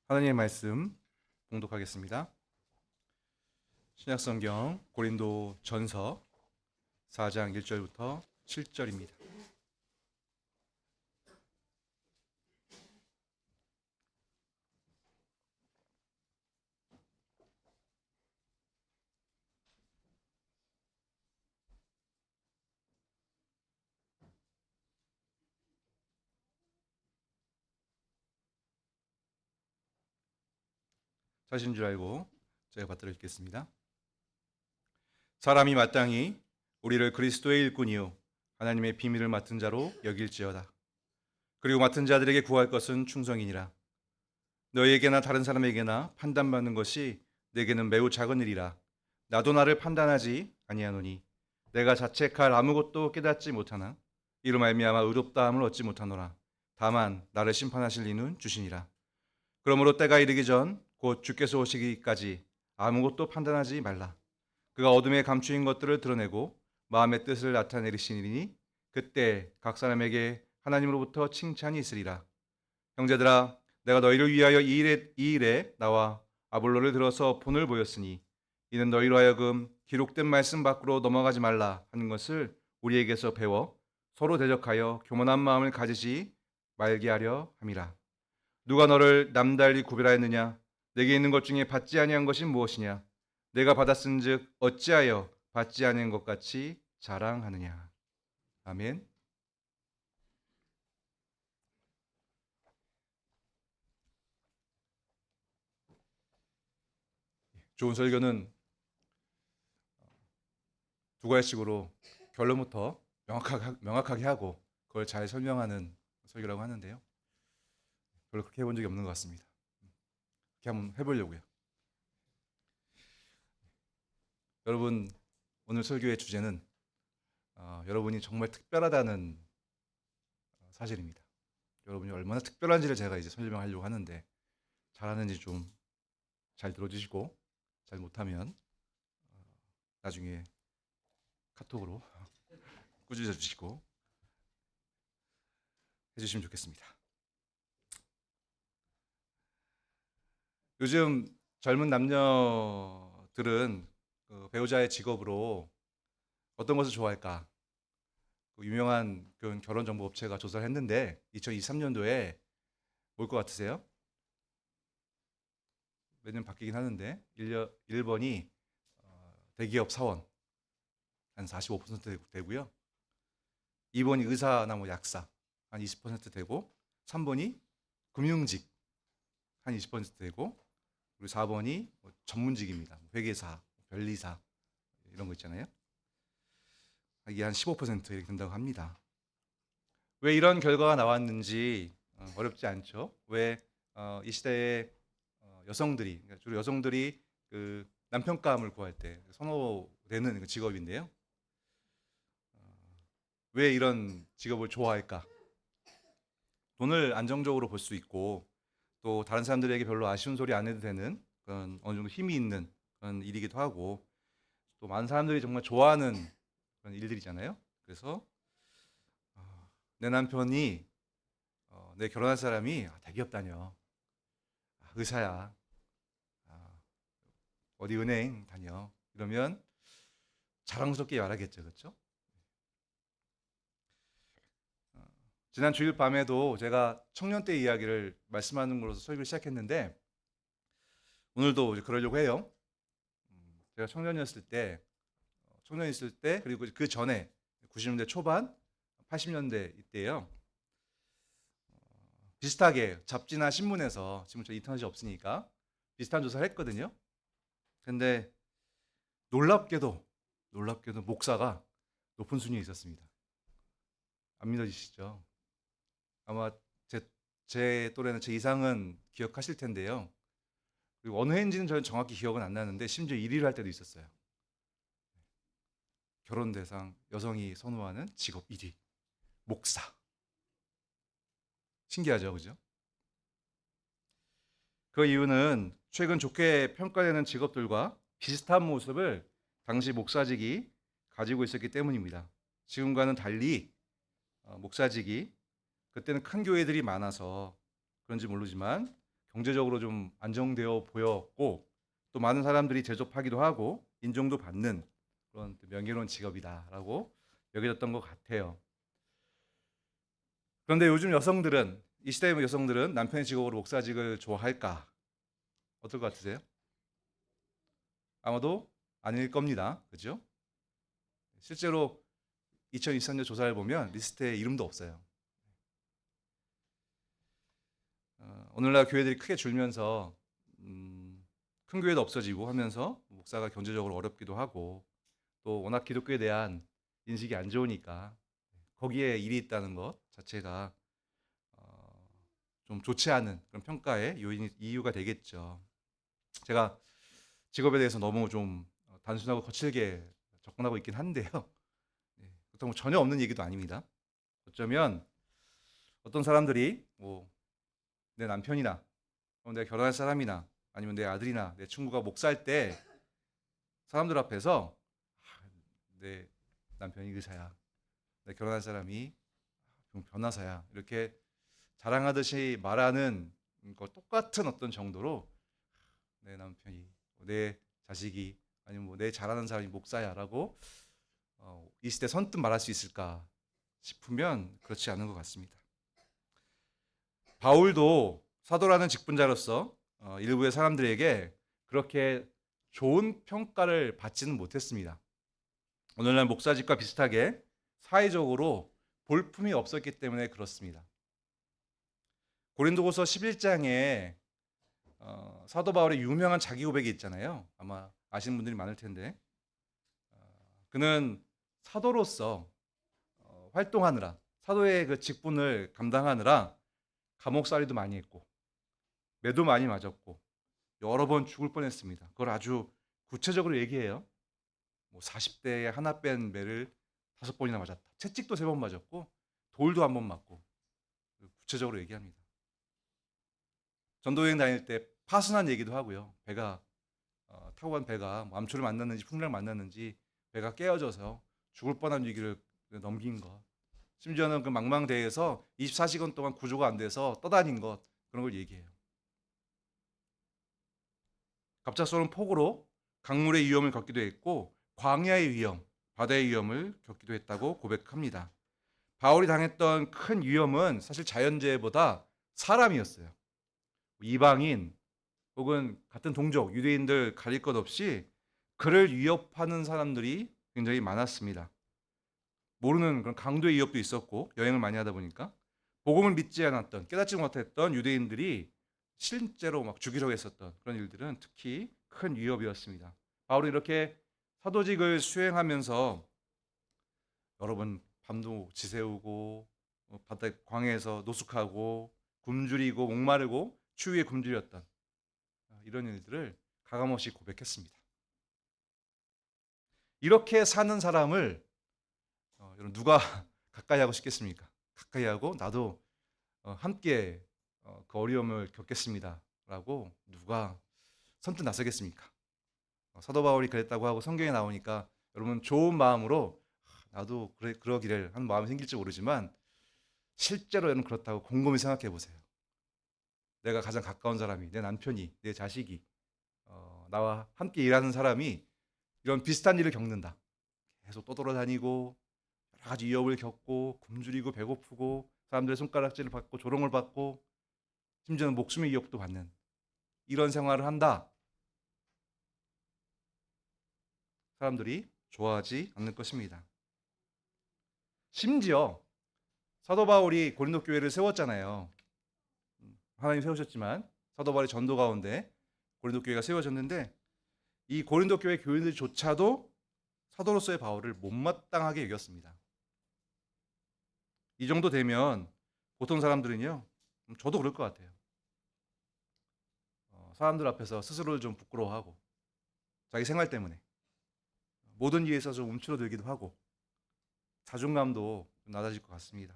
하나님의 말씀 봉독하겠습니다. 신약성경 고린도 전서 4장 1절부터 7절입니다. 자신 줄 알고 제가 받들어 읽겠습니다. 사람이 마땅히 우리를 그리스도의 일꾼이요 하나님의 비밀을 맡은 자로 여길지어다. 그리고 맡은 자들에게 구할 것은 충성이니라. 너희에게나 다른 사람에게나 판단받는 것이 내게는 매우 작은 일이라. 나도 나를 판단하지 아니하노니 내가 자책할 아무것도 깨닫지 못하나 이로 말미암아 의롭다함을 얻지 못하노라. 다만 나를 심판하실 이는 주시니라. 그러므로 때가 이르기 전 곧 주께서 오시기까지 아무것도 판단하지 말라. 그가 어둠에 감추인 것들을 드러내고 마음의 뜻을 나타내리시니 그때 각 사람에게 하나님으로부터 칭찬이 있으리라. 형제들아, 내가 너희를 위하여 이 일에 나와 아볼로를 들어서 본을 보였으니 이는 너희로 하여금 기록된 말씀 밖으로 넘어가지 말라 하는 것을 우리에게서 배워 서로 대적하여 교만한 마음을 가지지 말게 하려 함이라. 누가 너를 남달리 구별하였느냐? 내게 있는 것 중에 받지 아니한 것이 무엇이냐? 내가 받았은즉 어찌하여 받지 아니한 것 같이 자랑하느냐? 아멘. 좋은 설교는 두 가지식으로 결론부터 명확하게 하고 그걸 잘 설명하는 설교라고 하는데요. 별로 그렇게 해본 적이 없는 것 같습니다. 그렇게 한번 해보려고요. 여러분, 오늘 설교의 주제는 여러분이 정말 특별하다는 사실입니다. 여러분이 얼마나 특별한지를 제가 이제 설명하려고 하는데 잘하는지 좀 잘 들어주시고 잘 못하면 나중에 카톡으로 꾸짖어 주시고 해주시면 좋겠습니다. 요즘 젊은 남녀들은 그 배우자의 직업으로 어떤 것을 좋아할까? 그 유명한 결혼정보업체가 조사를 했는데 2023년도에 뭘 것 같으세요? 매년 바뀌긴 하는데 1번이 대기업 사원 한 45% 되고요. 2번이 의사나 뭐 약사 한 20% 되고 3번이 금융직 한 20% 되고 그리고 4번이 뭐 전문직입니다. 회계사, 변리사 이런 거 있잖아요. 이게 한 15% 이렇게 된다고 합니다. 왜 이런 결과가 나왔는지 어렵지 않죠. 왜 이 시대에 여성들이 그러니까 주로 여성들이 그 남편감을 구할 때 선호되는 그 직업인데요. 왜 이런 직업을 좋아할까? 돈을 안정적으로 벌 수 있고 또 다른 사람들에게 별로 아쉬운 소리 안 해도 되는 그런 어느 정도 힘이 있는 그런 일이기도 하고 또 많은 사람들이 정말 좋아하는 그런 일들이잖아요. 그래서 내 남편이 내 결혼할 사람이 대기업 다녀, 의사야, 아, 어디 은행 다녀 이러면 자랑스럽게 말하겠죠, 그렇죠? 지난 주일 밤에도 제가 청년 때 이야기를 말씀하는 걸로서 설교를 시작했는데 오늘도 이제 그러려고 해요. 제가 청년 있을 때 그리고 그 전에 90년대 초반, 80년대 이때요. 비슷하게 잡지나 신문에서 지금 저 인터넷이 없으니까 비슷한 조사를 했거든요. 근데 놀랍게도 목사가 높은 순위에 있었습니다. 안 믿어지시죠? 아마 제 또래는 제 이상은 기억하실 텐데요. 그리고 어느 해인지는 저는 정확히 기억은 안 나는데 심지어 1위를 할 때도 있었어요. 결혼 대상 여성이 선호하는 직업 1위 목사. 신기하죠, 그죠? 그 이유는 최근 좋게 평가되는 직업들과 비슷한 모습을 당시 목사직이 가지고 있었기 때문입니다. 지금과는 달리 목사직이 그때는 큰 교회들이 많아서 그런지 모르지만 경제적으로 좀 안정되어 보였고 또 많은 사람들이 대접하기도 하고 인정도 받는 그런 명예로운 직업이다라고 여겨졌던 것 같아요. 그런데 요즘 여성들은 이 시대의 여성들은 남편의 직업으로 목사직을 좋아할까? 어떨 것 같으세요? 아마도 아닐 겁니다. 그죠? 실제로 2023년 조사를 보면 리스트에 이름도 없어요. 오늘날 교회들이 크게 줄면서 큰 교회도 없어지고 하면서 목사가 경제적으로 어렵기도 하고 또 워낙 기독교에 대한 인식이 안 좋으니까 거기에 일이 있다는 것 자체가 어, 좀 좋지 않은 그런 평가의 이유가 되겠죠. 제가 직업에 대해서 너무 좀 단순하고 거칠게 접근하고 있긴 한데요. 네, 그렇다고 전혀 없는 얘기도 아닙니다. 어쩌면 어떤 사람들이 뭐 내 남편이나 내 결혼할 사람이나 아니면 내 아들이나 내 친구가 목사할 때 사람들 앞에서 내 남편이 의사야, 내 결혼할 사람이 변호사야 이렇게 자랑하듯이 말하는 거 똑같은 어떤 정도로 내 남편이 내 자식이 아니면 뭐 내 잘하는 사람이 목사야라고 이 시대 선뜻 말할 수 있을까 싶으면 그렇지 않은 것 같습니다. 바울도 사도라는 직분자로서 일부의 사람들에게 그렇게 좋은 평가를 받지는 못했습니다. 오늘날 목사직과 비슷하게 사회적으로 볼품이 없었기 때문에 그렇습니다. 고린도후서 11장에 사도 바울의 유명한 자기 고백이 있잖아요. 아마 아시는 분들이 많을 텐데 그는 사도로서 활동하느라 사도의 그 직분을 감당하느라 감옥살이도 많이 했고 매도 많이 맞았고 여러 번 죽을 뻔했습니다. 그걸 아주 구체적으로 얘기해요. 뭐 40대에 하나 뺀 매를 5번이나 맞았다. 채찍도 3번 맞았고 돌도 1번 맞고 구체적으로 얘기합니다. 전도여행 다닐 때 파순한 얘기도 하고요. 배가 타고 간 배가 뭐 암초를 만났는지 풍랑을 만났는지 배가 깨어져서 죽을 뻔한 위기를 넘긴 것. 심지어는 그 망망대해에서 24시간 동안 구조가 안 돼서 떠다닌 것 그런 걸 얘기해요. 갑작스러운 폭우로 강물의 위험을 겪기도 했고 광야의 위험, 바다의 위험을 겪기도 했다고 고백합니다. 바울이 당했던 큰 위험은 사실 자연재해보다 사람이었어요. 이방인 혹은 같은 동족, 유대인들 가릴 것 없이 그를 위협하는 사람들이 굉장히 많았습니다. 모르는 그런 강도의 위협도 있었고 여행을 많이 하다 보니까 복음을 믿지 않았던 깨닫지 못했던 유대인들이 실제로 막 죽이려고 했었던 그런 일들은 특히 큰 위협이었습니다. 바울은 이렇게 사도직을 수행하면서 여러 번 밤도 지새우고 바다 광야에서 노숙하고 굶주리고 목마르고 추위에 굶주렸던 이런 일들을 가감없이 고백했습니다. 이렇게 사는 사람을 여러분 누가 가까이 하고 싶겠습니까? 가까이 하고 나도 함께 그 어려움을 겪겠습니다라고 누가 선뜻 나서겠습니까? 사도 바울이 그랬다고 하고 성경에 나오니까 여러분 좋은 마음으로 나도 그러기를 하는 마음이 생길지 모르지만 실제로 여러분 그렇다고 곰곰이 생각해 보세요. 내가 가장 가까운 사람이 내 남편이 내 자식이 나와 함께 일하는 사람이 이런 비슷한 일을 겪는다. 계속 떠돌아다니고 여러 가지 위협을 겪고 굶주리고 배고프고 사람들의 손가락질을 받고 조롱을 받고 심지어는 목숨의 위협도 받는 이런 생활을 한다. 사람들이 좋아하지 않는 것입니다. 심지어 사도 바울이 고린도 교회를 세웠잖아요. 하나님 세우셨지만 사도 바울의 전도 가운데 고린도 교회가 세워졌는데 이 고린도 교회 교인들조차도 사도로서의 바울을 못마땅하게 여겼습니다. 이 정도 되면 보통 사람들은요, 저도 그럴 것 같아요. 사람들 앞에서 스스로를 좀 부끄러워하고 자기 생활 때문에 모든 일에 있어서 좀 움츠러들기도 하고 자존감도 낮아질 것 같습니다.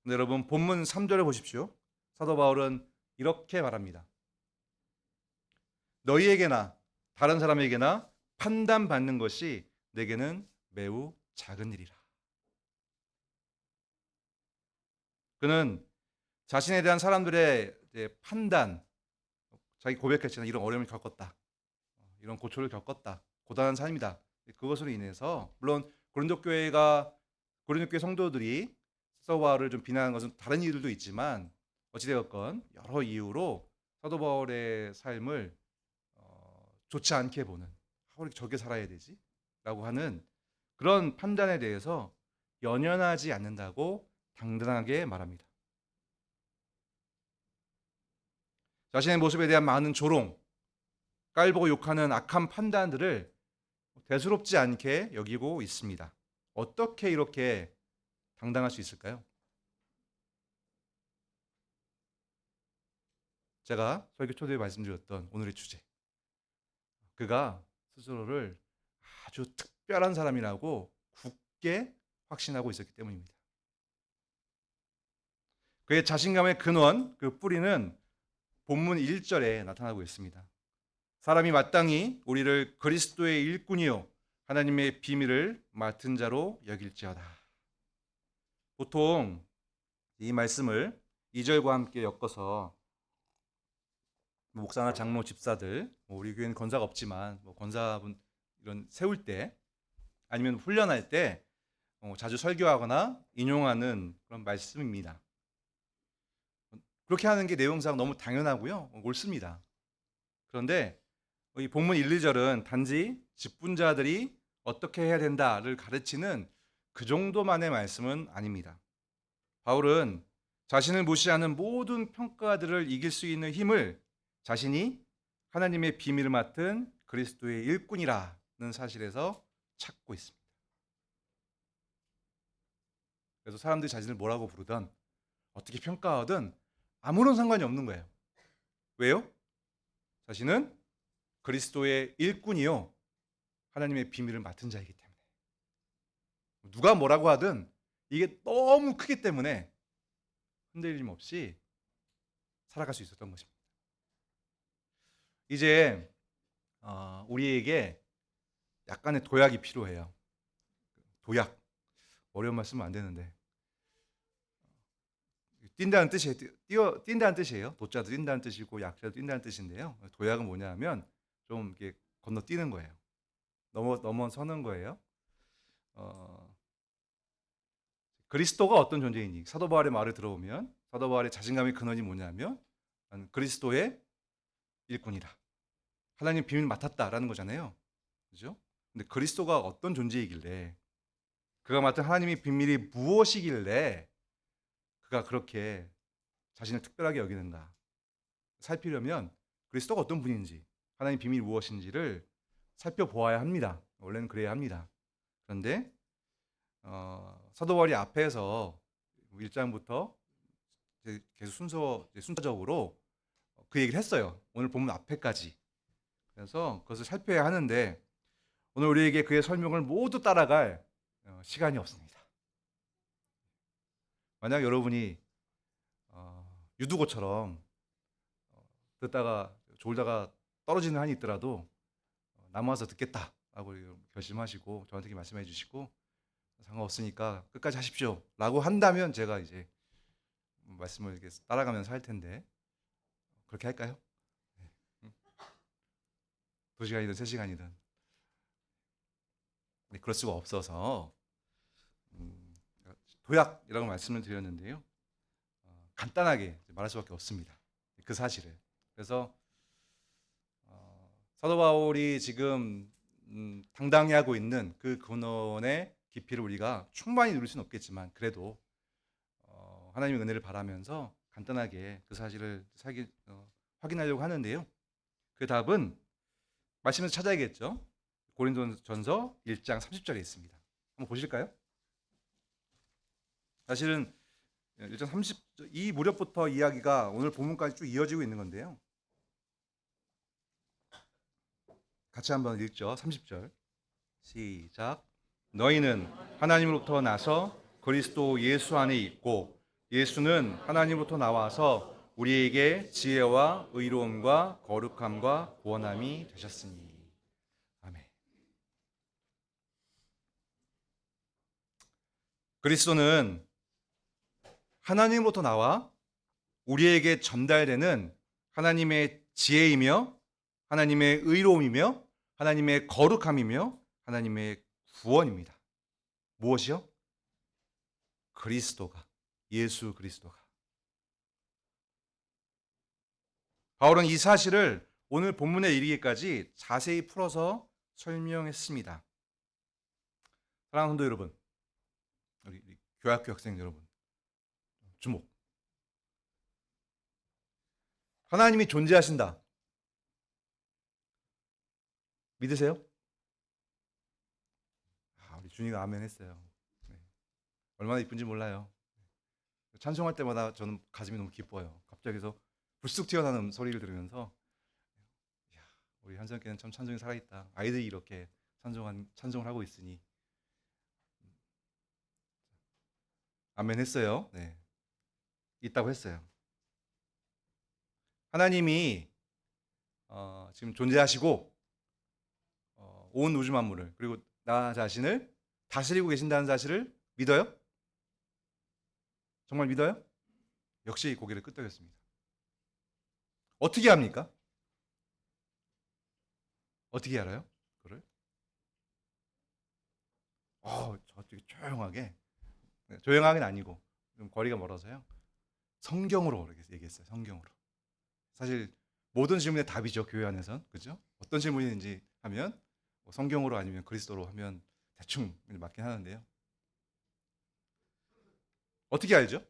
근데 여러분 본문 3절을 보십시오. 사도 바울은 이렇게 말합니다. 너희에게나 다른 사람에게나 판단받는 것이 내게는 매우 작은 일이라. 그는 자신에 대한 사람들의 판단, 자기 고백했잖아요. 이런 어려움을 겪었다. 이런 고초를 겪었다. 고단한 삶이다. 그것으로 인해서 물론 고린도 교회 성도들이 사도 바울을 좀 비난한 것은 다른 이유들도 있지만 어찌되었건 여러 이유로 사도 바울의 삶을 좋지 않게 보는 왜 이렇게 저게 살아야 되지? 라고 하는 그런 판단에 대해서 연연하지 않는다고 당당하게 말합니다. 자신의 모습에 대한 많은 조롱, 깔보고 욕하는 악한 판단들을 대수롭지 않게 여기고 있습니다. 어떻게 이렇게 당당할 수 있을까요? 제가 설교 초대에 말씀드렸던 오늘의 주제. 그가 스스로를 아주 특별한 사람이라고 굳게 확신하고 있었기 때문입니다. 그의 자신감의 근원, 그 뿌리는 본문 1절에 나타나고 있습니다. 사람이 마땅히 우리를 그리스도의 일꾼이요 하나님의 비밀을 맡은 자로 여길지어다. 보통 이 말씀을 2절과 함께 엮어서 목사나 장로, 집사들, 우리 교회는 권사가 없지만 권사분 이런 세울 때 아니면 훈련할 때 자주 설교하거나 인용하는 그런 말씀입니다. 그렇게 하는 게 내용상 너무 당연하고요. 옳습니다. 그런데 이 본문 1, 2절은 단지 직분자들이 어떻게 해야 된다를 가르치는 그 정도만의 말씀은 아닙니다. 바울은 자신을 무시하는 모든 평가들을 이길 수 있는 힘을 자신이 하나님의 비밀을 맡은 그리스도의 일꾼이라는 사실에서 찾고 있습니다. 그래서 사람들이 자신을 뭐라고 부르든 어떻게 평가하든 아무런 상관이 없는 거예요. 왜요? 자신은 그리스도의 일꾼이요 하나님의 비밀을 맡은 자이기 때문에. 누가 뭐라고 하든 이게 너무 크기 때문에 흔들림 없이 살아갈 수 있었던 것입니다. 이제 우리에게 약간의 도약이 필요해요. 도약. 어려운 말 쓰면 안 되는데. 뛴다는 뜻이에요. 뛴다는 뜻이에요. 도자도 뛴다는 뜻이고 약자도 뛴다는 뜻인데요. 도약은 뭐냐 하면 좀 이렇게 건너뛰는 거예요. 넘어서는 거예요. 그리스도가 어떤 존재인지 사도 바울의 말을 들어보면 사도 바울의 자신감의 근원이 뭐냐면 나는 그리스도의 일꾼이다. 하나님 비밀을 맡았다라는 거잖아요. 그죠? 근데 그리스도가 어떤 존재이길래 그가 맡은 하나님의 비밀이 무엇이길래 그가 그렇게 자신을 특별하게 여기는가 살피려면 그리스도가 어떤 분인지 하나님의 비밀이 무엇인지를 살펴보아야 합니다. 원래는 그래야 합니다. 그런데 사도 바울이 앞에서 1장부터 계속 순서적으로 그 얘기를 했어요. 오늘 본문 앞에까지. 그래서 그것을 살펴야 하는데 오늘 우리에게 그의 설명을 모두 따라갈 시간이 없습니다. 만약 여러분이 유두고처럼 듣다가 졸다가 떨어지는 한이 있더라도 남아서 듣겠다라고 결심하시고 저한테 말씀해 주시고 상관없으니까 끝까지 하십시오 라고 한다면 제가 이제 말씀을 이렇게 따라가면서 할 텐데 그렇게 할까요? 2시간이든 3시간이든 그럴 수가 없어서 도약이라고 말씀을 드렸는데요. 간단하게 말할 수밖에 없습니다. 그 사실을. 그래서 사도 바울이 지금 당당히 하고 있는 그 근원의 깊이를 우리가 충분히 누릴 수는 없겠지만 그래도 하나님의 은혜를 바라면서 간단하게 그 사실을 확인하려고 하는데요. 그 답은 말씀에서 찾아야겠죠. 고린도전서 1장 30절에 있습니다. 한번 보실까요? 사실은 1장 30절 이 무렵부터 이야기가 오늘 본문까지 쭉 이어지고 있는 건데요. 같이 한번 읽죠. 30절 시작. 너희는 하나님으로부터 나서 그리스도 예수 안에 있고 예수는 하나님으로부터 나와서 우리에게 지혜와 의로움과 거룩함과 구원함이 되셨으니. 아멘. 그리스도는 하나님으로부터 나와 우리에게 전달되는 하나님의 지혜이며 하나님의 의로움이며 하나님의 거룩함이며 하나님의 구원입니다. 무엇이요? 그리스도가, 예수 그리스도가. 바울은 이 사실을 오늘 본문에 이르기까지 자세히 풀어서 설명했습니다. 사랑하는 성도 여러분, 우리 교학교 학생 여러분, 주목. 하나님이 존재하신다. 믿으세요? 우리 준이가 아멘 했어요. 네. 얼마나 이쁜지 몰라요. 찬송할 때마다 저는 가슴이 너무 기뻐요. 갑자기서 불쑥 튀어나오는 소리를 들으면서 이야, 우리 한성교회는 참 찬송이 살아있다. 아이들이 이렇게 찬송을 하고 있으니 아멘 했어요. 네. 있다고 했어요. 하나님이 지금 존재하시고 온 우주 만물을 그리고 나 자신을 다스리고 계신다는 사실을 믿어요? 정말 믿어요? 역시 고개를 끄덕였습니다. 어떻게 합니까? 어떻게 알아요? 그걸? 저쪽에 조용하게, 조용하게는 아니고 좀 거리가 멀어서요. 성경으로 이렇게 얘기했어요. 성경으로. 사실 모든 질문의 답이죠. 교회 안에선. 그죠? 어떤 질문인지 하면 성경으로 아니면 그리스도로 하면 대충 맞긴 하는데요. 어떻게 알죠?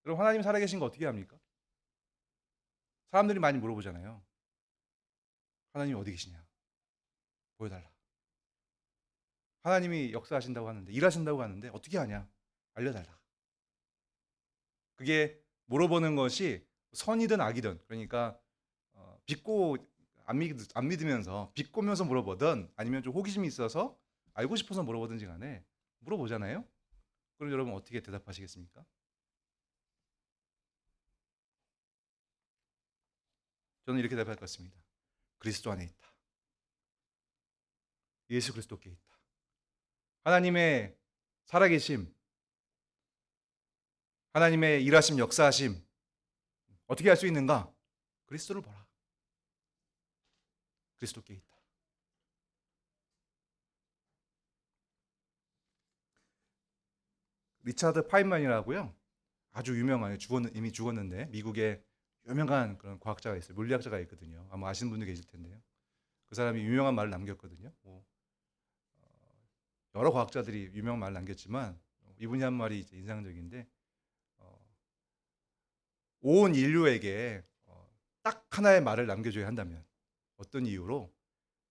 여러분 하나님 살아계신 거 어떻게 합니까? 사람들이 많이 물어보잖아요. 하나님 어디 계시냐? 보여달라. 하나님이 역사하신다고 하는데 일하신다고 하는데 어떻게 하냐? 알려달라. 그게 물어보는 것이 선이든 악이든 그러니까 믿고 안 믿으면서 비꼬면서 물어보든 아니면 좀 호기심이 있어서 알고 싶어서 물어보든지 간에 물어보잖아요. 그럼 여러분 어떻게 대답하시겠습니까? 저는 이렇게 대답할 것 같습니다. 그리스도 안에 있다. 예수 그리스도께 있다. 하나님의 살아계심, 하나님의 일하심, 역사하심 어떻게 할 수 있는가? 그리스도를 보라. 그리스도께 있다. 리차드 파인만이라고요. 아주 유명한 이미 죽었는데 미국의 유명한 그런 과학자가 있어요. 물리학자가 있거든요. 아마 아시는 분도 계실 텐데요. 그 사람이 유명한 말을 남겼거든요. 여러 과학자들이 유명한 말을 남겼지만 이분이 한 말이 이제 인상적인데 온 인류에게 딱 하나의 말을 남겨줘야 한다면 어떤 이유로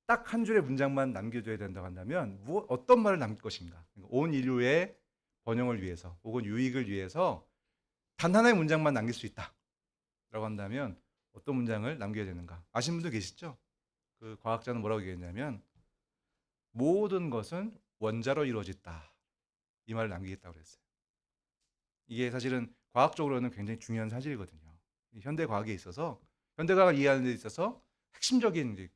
딱 한 줄의 문장만 남겨줘야 된다고 한다면 어떤 말을 남길 것인가? 그러니까 온 인류의 번영을 위해서 혹은 유익을 위해서 단 하나의 문장만 남길 수 있다라고 한다면 어떤 문장을 남겨야 되는가? 아시는 분도 계시죠? 그 과학자는 뭐라고 얘기했냐면 모든 것은 원자로 이루어졌다. 이 말을 남기겠다고 그랬어요. 이게 사실은 과학적으로는 굉장히 중요한 사실이거든요. 현대 과학에 있어서 현대 과학을 이해하는 데 있어서 핵심적인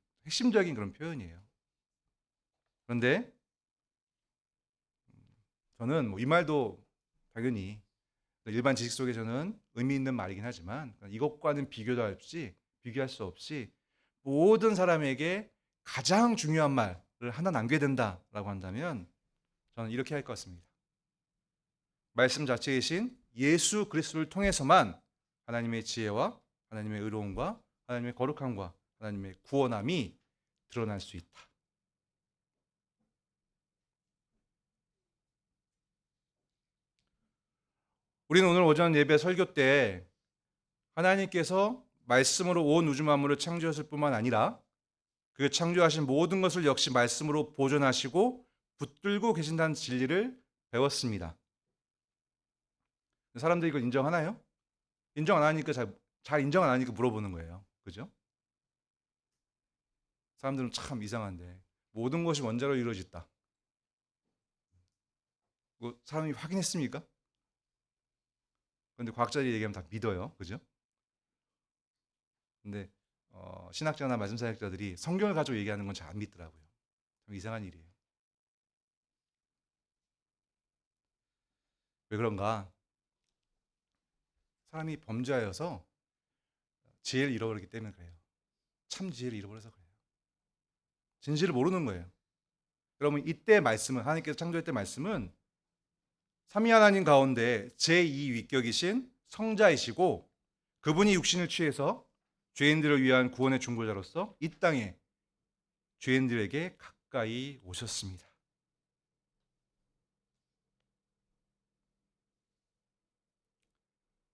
그런 표현이에요. 그런데 저는 이 말도 당연히 일반 지식 속에서는 의미 있는 말이긴 하지만 이것과는 비교할 수 없이 모든 사람에게 가장 중요한 말을 하나 남겨야 된다라고 한다면 저는 이렇게 할 것 같습니다. 말씀 자체이신 예수 그리스도를 통해서만 하나님의 지혜와 하나님의 의로움과 하나님의 거룩함과 하나님의 구원함이 드러날 수 있다. 우리는 오늘 오전 예배 설교 때 하나님께서 말씀으로 온 우주 만물을 창조하실 뿐만 아니라 그 창조하신 모든 것을 역시 말씀으로 보존하시고 붙들고 계신다는 진리를 배웠습니다. 사람들이 이걸 인정하나요? 인정 안 하니까 잘 인정 안 하니까 물어보는 거예요. 그죠? 사람들은 참 이상한데 모든 것이 원자로 이루어졌다. 사람이 확인했습니까? 그런데 과학자들이 얘기하면 다 믿어요. 그죠? 근데 신학자나 말씀사역자들이 성경을 가지고 얘기하는 건 잘 안 믿더라고요. 좀 이상한 일이에요. 왜 그런가? 사람이 범죄하여서 지혜를 잃어버리기 때문에 그래요. 참 지혜를 잃어버려서 그래요. 진실을 모르는 거예요. 여러분, 이때 말씀은, 하나님께서 창조할 때 말씀은 삼위 하나님 가운데 제2 위격이신 성자이시고, 그분이 육신을 취해서 죄인들을 위한 구원의 중보자로서 이 땅에 죄인들에게 가까이 오셨습니다.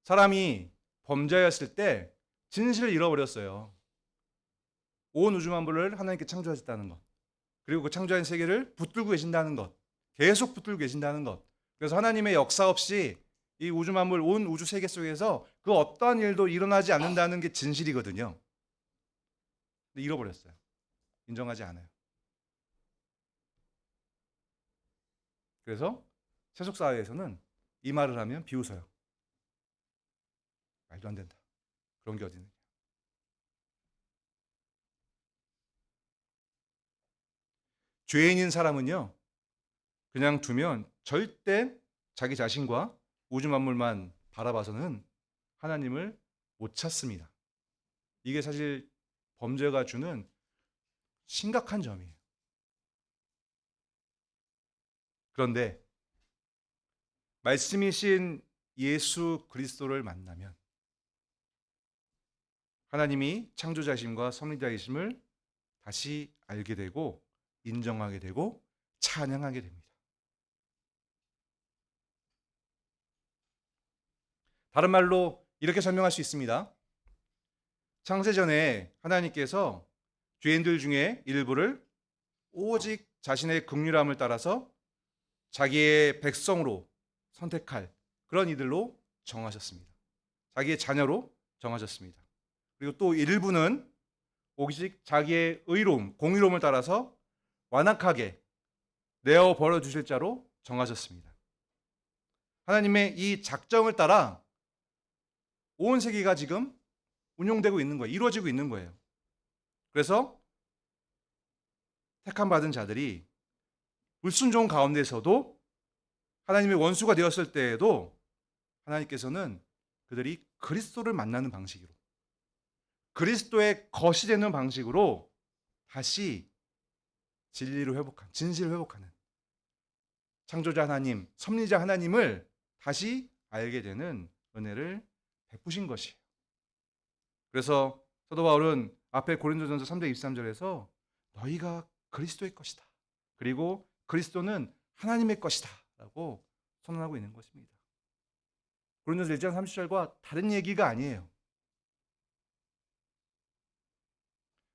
사람이 범죄였을 때 진실을 잃어버렸어요. 온 우주 만물을 하나님께 창조하셨다는 것, 그리고 그 창조한 세계를 붙들고 계신다는 것, 계속 붙들고 계신다는 것. 그래서 하나님의 역사 없이 이 우주 만물, 온 우주 세계 속에서 그 어떠한 일도 일어나지 않는다는 게 진실이거든요. 근데 잃어버렸어요. 인정하지 않아요. 그래서 세속 사회에서는 이 말을 하면 비웃어요. 말도 안 된다. 그런 게 어디 있느냐. 죄인인 사람은요, 그냥 두면 절대 자기 자신과 우주 만물만 바라봐서는 하나님을 못 찾습니다. 이게 사실 범죄가 주는 심각한 점이에요. 그런데 말씀이신 예수 그리스도를 만나면 하나님이 창조자이심과 섭리자이심을 다시 알게 되고 인정하게 되고 찬양하게 됩니다. 다른 말로 이렇게 설명할 수 있습니다. 창세전에 하나님께서 죄인들 중에 일부를 오직 자신의 긍휼함을 따라서 자기의 백성으로 선택할 그런 이들로 정하셨습니다. 자기의 자녀로 정하셨습니다. 그리고 또 일부는 오직 자기의 의로움, 공의로움을 따라서 완악하게 내어 버려 주실 자로 정하셨습니다. 하나님의 이 작정을 따라 온 세계가 지금 운용되고 있는 거예요. 이루어지고 있는 거예요. 그래서 택함 받은 자들이 불순종 가운데서도 하나님의 원수가 되었을 때에도 하나님께서는 그들이 그리스도를 만나는 방식으로, 그리스도의 것이 되는 방식으로 다시 진리를 회복하는, 진실을 회복하는 창조자 하나님, 섭리자 하나님을 다시 알게 되는 은혜를 베푸신 것이에요. 그래서 사도 바울은 앞에 고린도전서 3장 23절에서 너희가 그리스도의 것이다. 그리고 그리스도는 하나님의 것이다. 라고 선언하고 있는 것입니다. 고린도서 1장 30절과 다른 얘기가 아니에요.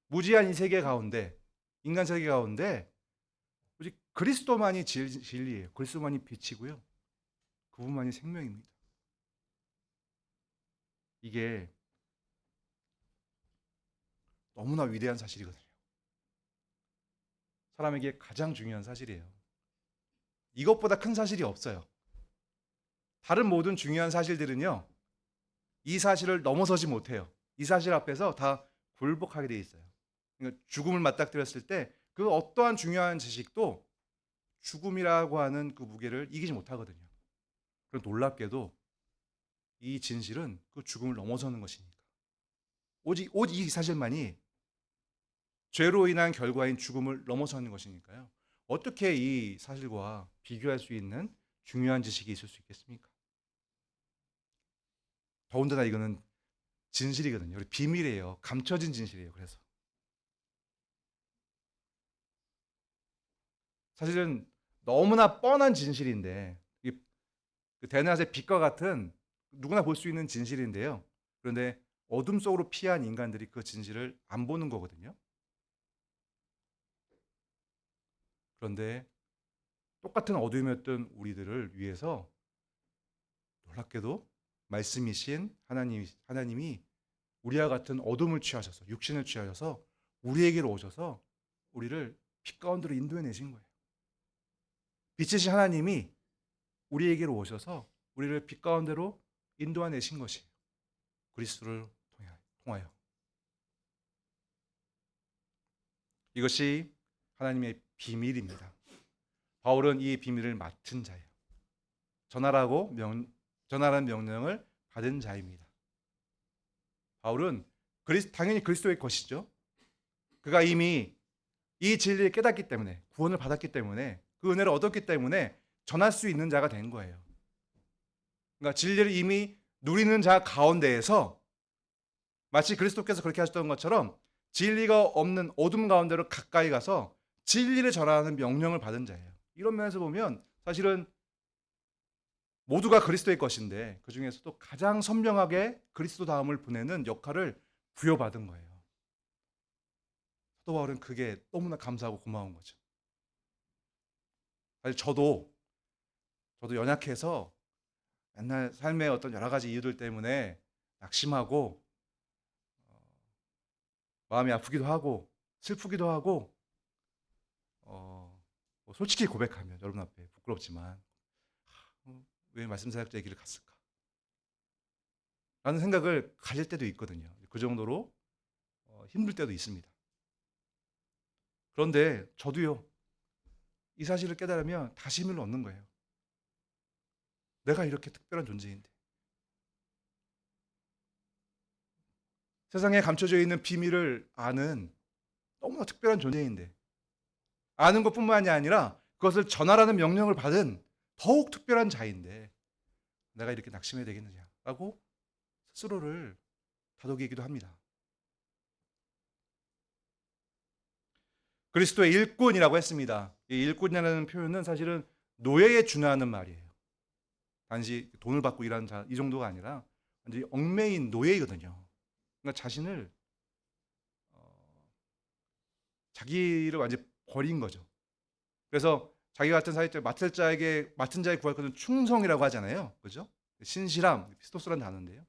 무지한 이 세계 가운데, 인간 세계 가운데 오직 그리스도만이 진리예요. 그리스도만이 빛이고요. 그분만이 생명입니다. 이게 너무나 위대한 사실이거든요. 사람에게 가장 중요한 사실이에요. 이것보다 큰 사실이 없어요. 다른 모든 중요한 사실들은요, 이 사실을 넘어서지 못해요. 이 사실 앞에서 다 굴복하게 돼 있어요. 그러니까 죽음을 맞닥뜨렸을 때 그 어떠한 중요한 지식도 죽음이라고 하는 그 무게를 이기지 못하거든요. 그럼 놀랍게도 이 진실은 그 죽음을 넘어서는 것이니까. 오직 이 사실만이 죄로 인한 결과인 죽음을 넘어서는 것이니까요. 어떻게 이 사실과 비교할 수 있는 중요한 지식이 있을 수 있겠습니까? 더군다나 이거는 진실이거든요. 비밀이에요. 감춰진 진실이에요. 그래서 사실은 너무나 뻔한 진실인데, 그 대낮의 빛과 같은 누구나 볼 수 있는 진실인데요. 그런데 어둠 속으로 피한 인간들이 그 진실을 안 보는 거거든요. 그런데 똑같은 어둠이었던 우리들을 위해서 놀랍게도 말씀이신 하나님이 우리와 같은 어둠을 취하셔서, 육신을 취하셔서 우리에게로 오셔서 우리를 빛 가운데로 인도해 내신 거예요. 빛이신 하나님이 우리에게로 오셔서 우리를 빛 가운데로 인도해 내신 것이에요. 그리스도를 통하여. 이것이 하나님의 비밀입니다. 바울은 이 비밀을 맡은 자예요. 전하라는 명령을 받은 자입니다. 바울은 당연히 그리스도의 것이죠. 그가 이미 이 진리를 깨닫기 때문에, 구원을 받았기 때문에, 그 은혜를 얻었기 때문에 전할 수 있는 자가 된 거예요. 그러니까 진리를 이미 누리는 자 가운데에서 마치 그리스도께서 그렇게 하셨던 것처럼 진리가 없는 어둠 가운데로 가까이 가서 진리를 전하는 명령을 받은 자예요. 이런 면에서 보면 사실은 모두가 그리스도의 것인데 그 중에서도 가장 선명하게 그리스도다움을 보내는 역할을 부여받은 거예요. 사도 바울은 그게 너무나 감사하고 고마운 거죠. 사실 저도 연약해서 맨날 삶의 어떤 여러 가지 이유들 때문에 낙심하고 마음이 아프기도 하고 슬프기도 하고 뭐 솔직히 고백하면 여러분 앞에 부끄럽지만 왜 말씀 사역자 얘기를 갔을까? 라는 생각을 가질 때도 있거든요. 그 정도로 힘들 때도 있습니다. 그런데 저도요, 이 사실을 깨달으면 다시 힘을 얻는 거예요. 내가 이렇게 특별한 존재인데. 세상에 감춰져 있는 비밀을 아는 너무나 특별한 존재인데, 아는 것뿐만이 아니라 그것을 전하라는 명령을 받은 더욱 특별한 자인데, 내가 이렇게 낙심해야 되겠느냐라고 스스로를 다독이기도 합니다. 그리스도의 일꾼이라고 했습니다. 이 일꾼이라는 표현은 사실은 노예에 준하는 말이에요. 단지 돈을 받고 일하는 자, 이 정도가 아니라 완전히 얽매인 노예이거든요. 그러니까 자신을 자기를 완전히 버린 거죠. 그래서 자기 같은 사역자 맡은 자에 구할 것은 충성이라고 하잖아요. 그죠? 신실함, 피스토스라는 단어인데요.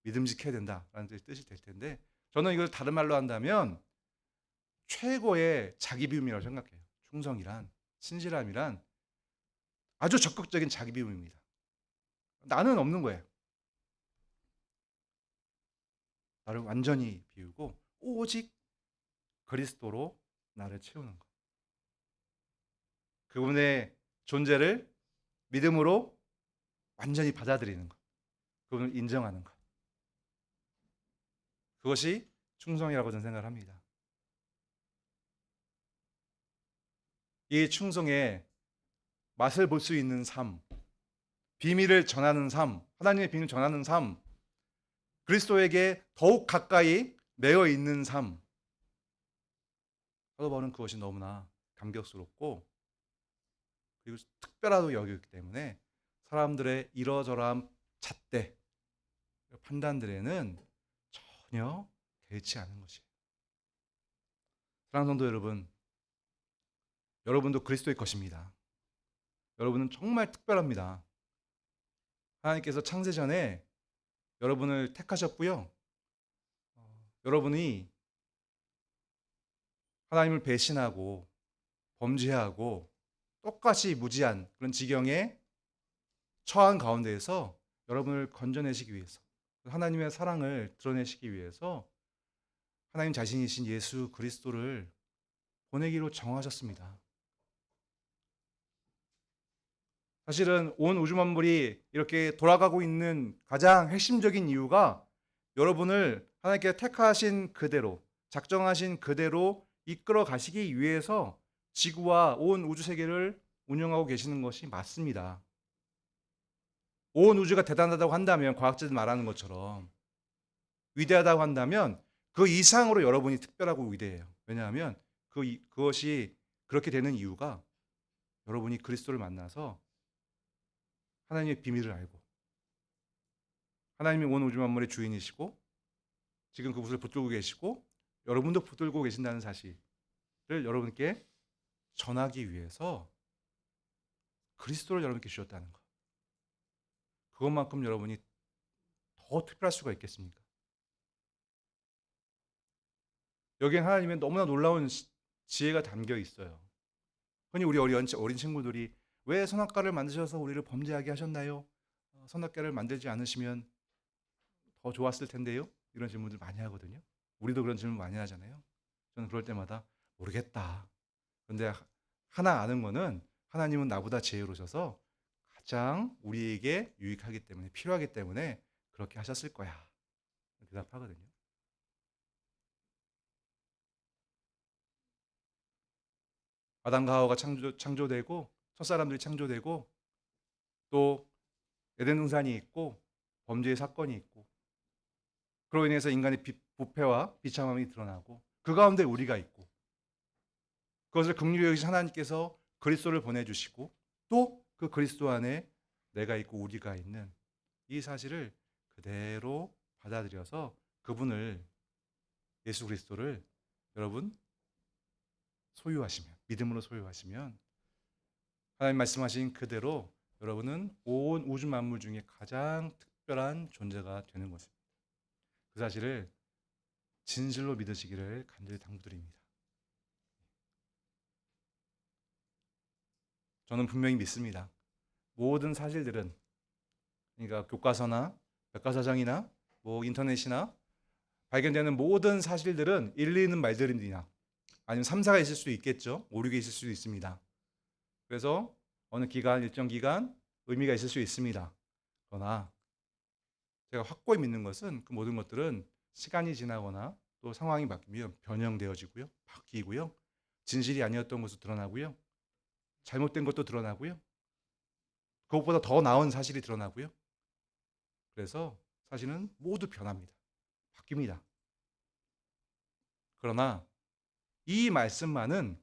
믿음직해야 된다라는 뜻이 될 텐데 저는 이걸 다른 말로 한다면 최고의 자기 비움이라고 생각해요. 충성이란, 신실함이란 아주 적극적인 자기 비움입니다. 나는 없는 거예요. 나를 완전히 비우고 오직 그리스도로 나를 채우는 것. 그분의 존재를 믿음으로 완전히 받아들이는 것. 그분을 인정하는 것. 그것이 충성이라고 저는 생각을 합니다. 이 충성의 맛을 볼 수 있는 삶, 비밀을 전하는 삶, 하나님의 비밀을 전하는 삶, 그리스도에게 더욱 가까이 매여 있는 삶. 사도 바울은 그것이 너무나 감격스럽고 그리고 특별하다고 여기기 때문에 사람들의 이러저러한 잣대, 판단들에는 전혀 개의치 않은 것이에요. 사랑하는 성도 여러분, 여러분도 그리스도의 것입니다. 여러분은 정말 특별합니다. 하나님께서 창세 전에 여러분을 택하셨고요. 여러분이 하나님을 배신하고 범죄하고 똑같이 무지한 그런 지경에 처한 가운데에서 여러분을 건져내시기 위해서 하나님의 사랑을 드러내시기 위해서 하나님 자신이신 예수 그리스도를 보내기로 정하셨습니다. 사실은 온 우주 만물이 이렇게 돌아가고 있는 가장 핵심적인 이유가 여러분을 하나님께서 택하신 그대로, 작정하신 그대로 이끌어 가시기 위해서 지구와 온 우주 세계를 운영하고 계시는 것이 맞습니다. 온 우주가 대단하다고 한다면 과학자들 말하는 것처럼 위대하다고 한다면 그 이상으로 여러분이 특별하고 위대해요. 왜냐하면 그것이 그렇게 되는 이유가 여러분이 그리스도를 만나서 하나님의 비밀을 알고 하나님이 온 우주 만물의 주인이시고 지금 그것을 붙들고 계시고 여러분도 붙들고 계신다는 사실을 여러분께 전하기 위해서 그리스도를 여러분께 주셨다는 것. 그것만큼 여러분이 더 특별할 수가 있겠습니까? 여기에 하나님의 너무나 놀라운 지혜가 담겨 있어요. 흔히 우리 어린 친구들이 왜 선악과를 만드셔서 우리를 범죄하게 하셨나요? 선악과를 만들지 않으시면 더 좋았을 텐데요. 이런 질문들 많이 하거든요. 우리도 그런 질문 많이 하잖아요. 저는 그럴 때마다 모르겠다. 그런데 하나 아는 거는 하나님은 나보다 지혜로우셔서 가장 우리에게 유익하기 때문에 필요하기 때문에 그렇게 하셨을 거야. 대답하거든요. 아담과 하와가 창조되고 첫사람들이 창조되고 또 에덴 동산이 있고 범죄의 사건이 있고 그로 인해서 인간의 부패와 비참함이 드러나고 그 가운데 우리가 있고 그것을 긍휼히 여기신 하나님께서 그리스도를 보내주시고 또 그 그리스도 안에 내가 있고 우리가 있는 이 사실을 그대로 받아들여서 그분을 예수 그리스도를 여러분 소유하시면 믿음으로 소유하시면 하나님 말씀하신 그대로 여러분은 온 우주 만물 중에 가장 특별한 존재가 되는 것입니다. 그 사실을 진실로 믿으시기를 간절히 당부드립니다. 저는 분명히 믿습니다. 모든 사실들은 그러니까 교과서나 백과사전이나 뭐 인터넷이나 발견되는 모든 사실들은 일리 있는 말들입니다. 아니면 삼사가 있을 수도 있겠죠. 오류가 있을 수도 있습니다. 그래서 어느 기간, 일정 기간 의미가 있을 수 있습니다. 그러나 제가 확고히 믿는 것은 그 모든 것들은 시간이 지나거나 또 상황이 바뀌면 변형되어지고요. 바뀌고요. 진실이 아니었던 것도 드러나고요. 잘못된 것도 드러나고요. 그것보다 더 나은 사실이 드러나고요. 그래서 사실은 모두 변합니다. 바뀝니다. 그러나 이 말씀만은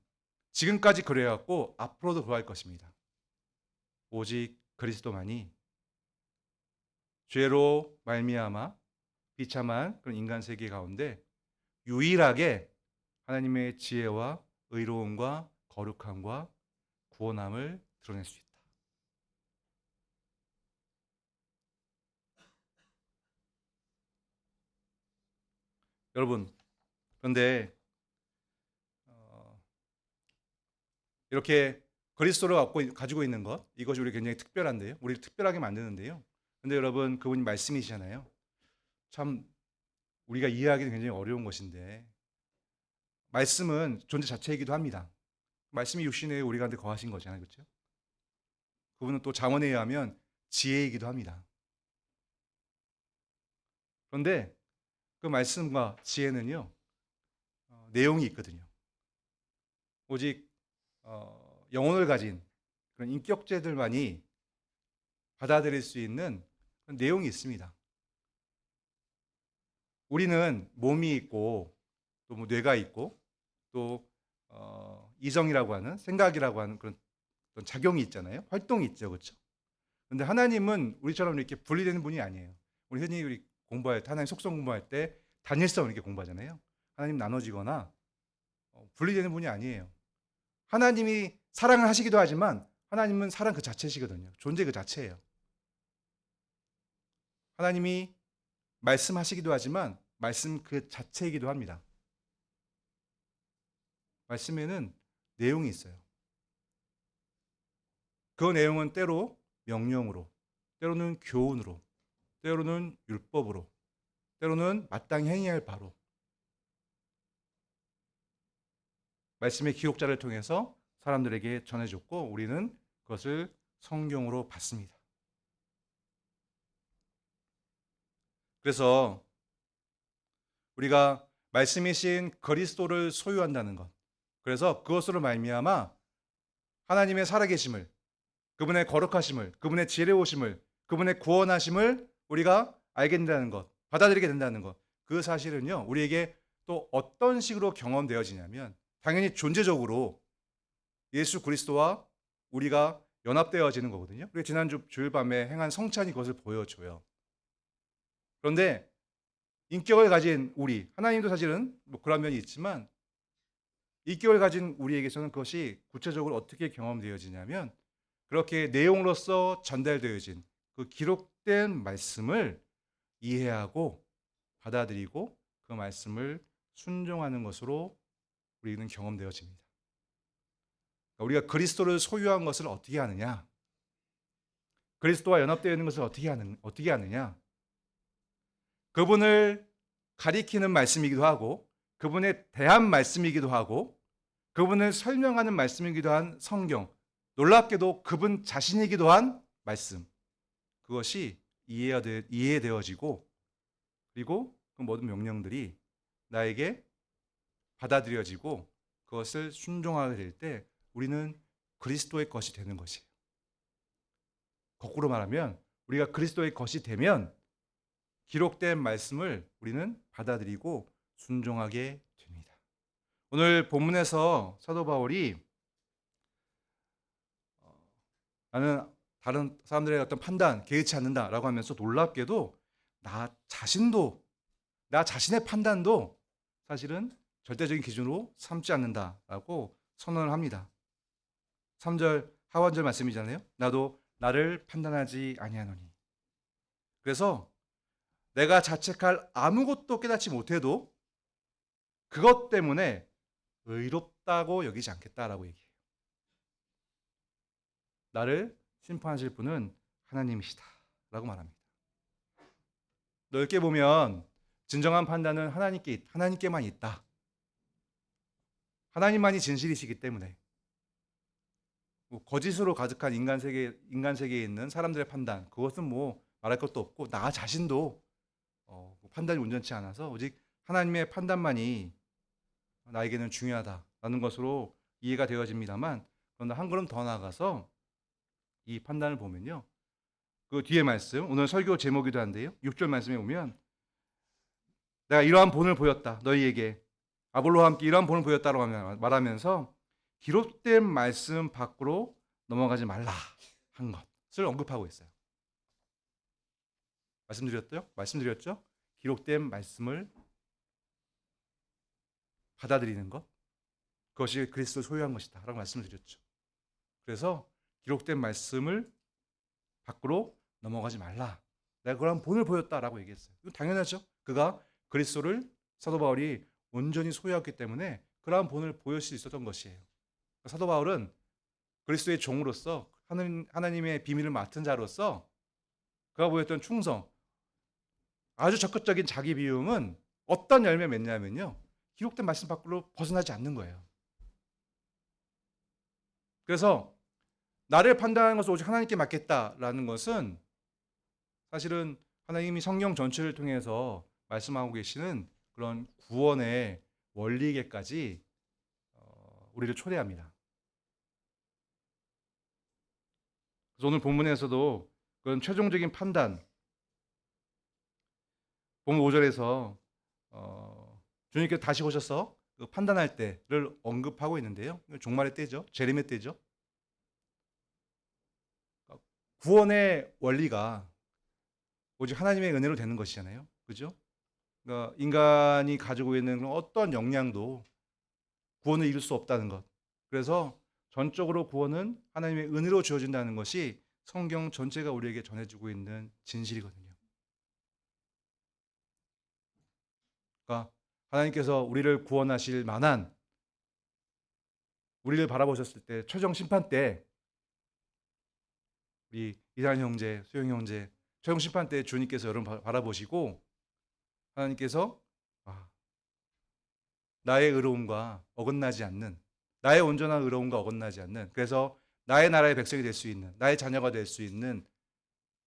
지금까지 그래왔고 앞으로도 그럴 것입니다. 오직 그리스도만이 죄로 말미암아 비참한 그런 인간 세계 가운데 유일하게 하나님의 지혜와 의로움과 거룩함과 구원함을 드러낼 수 있다. 여러분, 그런데 이렇게 그리스도를 가지고 있는 것, 이것이 우리 굉장히 특별한데요. 우리를 특별하게 만드는데요. 근데 여러분, 그분이 말씀이시잖아요. 참 우리가 이해하기는 굉장히 어려운 것인데 말씀은 존재 자체이기도 합니다. 말씀이 육신에 우리 가운데 거하신 거잖아요. 그렇죠? 그분은 또 잠언에 의하면 지혜이기도 합니다. 그런데 그 말씀과 지혜는요. 내용이 있거든요. 오직 영혼을 가진 그런 인격체들만이 받아들일 수 있는 그런 내용이 있습니다. 우리는 몸이 있고 또 뭐 뇌가 있고 또 이성이라고 하는 생각이라고 하는 그런 어떤 작용이 있잖아요. 활동이 있죠, 그렇죠? 근데 하나님은 우리처럼 이렇게 분리되는 분이 아니에요. 우리 흔히 공부할 때 하나님 속성 공부할 때 단일성 이렇게 공부하잖아요. 하나님 나눠지거나 분리되는 분이 아니에요. 하나님이 사랑을 하시기도 하지만 하나님은 사랑 그 자체시거든요. 존재 그 자체예요. 하나님이 말씀하시기도 하지만 말씀 그 자체이기도 합니다. 말씀에는 내용이 있어요. 그 내용은 때로 명령으로, 때로는 교훈으로, 때로는 율법으로, 때로는 마땅히 행해야 할 바로 말씀의 기록자를 통해서 사람들에게 전해줬고 우리는 그것을 성경으로 봤습니다. 그래서 우리가 말씀이신 그리스도를 소유한다는 것, 그래서 그것으로 말미암아 하나님의 살아계심을, 그분의 거룩하심을, 그분의 지혜로우심을, 그분의 구원하심을 우리가 알게 된다는 것, 받아들이게 된다는 것, 그 사실은요 우리에게 또 어떤 식으로 경험되어지냐면 당연히 존재적으로 예수 그리스도와 우리가 연합되어지는 거거든요. 우리 지난주 주일 밤에 행한 성찬이 그것을 보여줘요. 그런데 인격을 가진 우리, 하나님도 사실은 뭐 그런 면이 있지만 인격을 가진 우리에게서는 그것이 구체적으로 어떻게 경험되어지냐면 그렇게 내용으로서 전달되어진 그 기록된 말씀을 이해하고 받아들이고 그 말씀을 순종하는 것으로 우리는 경험되어집니다. 우리가 그리스도를 소유한 것을 어떻게 하느냐? 그리스도와 연합되어 있는 것을 어떻게 하느냐? 그분을 가리키는 말씀이기도 하고 그분에 대한 말씀이기도 하고 그분을 설명하는 말씀이기도 한 성경, 놀랍게도 그분 자신이기도 한 말씀, 그것이 이해되어지고 그리고 그 모든 명령들이 나에게 받아들여지고 그것을 순종하게 될 때 우리는 그리스도의 것이 되는 것이에요. 거꾸로 말하면 우리가 그리스도의 것이 되면 기록된 말씀을 우리는 받아들이고 순종하게 됩니다. 오늘 본문에서 사도 바울이 나는 다른 사람들의 어떤 판단 개의치 않는다라고 하면서 놀랍게도 나 자신의 판단도 사실은 절대적인 기준으로 삼지 않는다라고 선언을 합니다. 3절 하반절 말씀이잖아요. 나도 나를 판단하지 아니하노니. 그래서 내가 자책할 아무것도 깨닫지 못해도 그것 때문에 의롭다고 여기지 않겠다라고 얘기해요. 나를 심판하실 분은 하나님이시다 라고 말합니다. 넓게 보면 진정한 판단은 하나님께만 있다. 하나님만이 진실이시기 때문에 거짓으로 가득한 인간 세계에 있는 사람들의 판단, 그것은 뭐 말할 것도 없고 나 자신도 판단이 온전치 않아서 오직 하나님의 판단만이 나에게는 중요하다라는 것으로 이해가 되어집니다만, 그러나 한 걸음 더 나아가서 이 판단을 보면요, 그 뒤에 말씀, 오늘 설교 제목이기도 한데요, 6절 말씀에 보면 내가 이러한 본을 보였다 너희에게 아볼로와 함께 이러한 본을 보였다라고 말하면서 기록된 말씀 밖으로 넘어가지 말라 한 것을 언급하고 있어요. 말씀드렸죠? 기록된 말씀을 받아들이는 것, 그것이 그리스도 소유한 것이다 라고 말씀드렸죠. 그래서 기록된 말씀을 밖으로 넘어가지 말라. 내가 그런 본을 보였다라고 얘기했어요. 이건 당연하죠. 그가 그리스도를 사도 바울이 온전히 소유했기 때문에 그러한 본을 보일 수 있었던 것이에요. 사도 바울은 그리스도의 종으로서 하나님의 비밀을 맡은 자로서 그가 보였던 충성, 아주 적극적인 자기 비움은 어떤 열매 맺냐면요, 기록된 말씀 밖으로 벗어나지 않는 거예요. 그래서 나를 판단하는 것을 오직 하나님께 맡겠다라는 것은 사실은 하나님이 성경 전체를 통해서 말씀하고 계시는 그런 구원의 원리에까지 우리를 초대합니다. 그래서 오늘 본문에서도 그런 최종적인 판단, 본문 5절에서 주님께서 다시 오셔서 그 판단할 때를 언급하고 있는데요. 종말의 때죠. 재림의 때죠. 구원의 원리가 오직 하나님의 은혜로 되는 것이잖아요. 그죠? 그러니까 인간이 가지고 있는 어떤 역량도 구원을 이룰 수 없다는 것. 그래서 전적으로 구원은 하나님의 은혜로 주어진다는 것이 성경 전체가 우리에게 전해주고 있는 진실이거든요. 그러니까 하나님께서 우리를 구원하실 만한, 우리를 바라보셨을 때 최종 심판 때 우리 이단 형제, 수영 형제 최종 심판 때 주님께서 여러분 바라보시고 하나님께서 나의 의로움과 어긋나지 않는, 나의 온전한 의로움과 어긋나지 않는, 그래서 나의 나라의 백성이 될 수 있는, 나의 자녀가 될 수 있는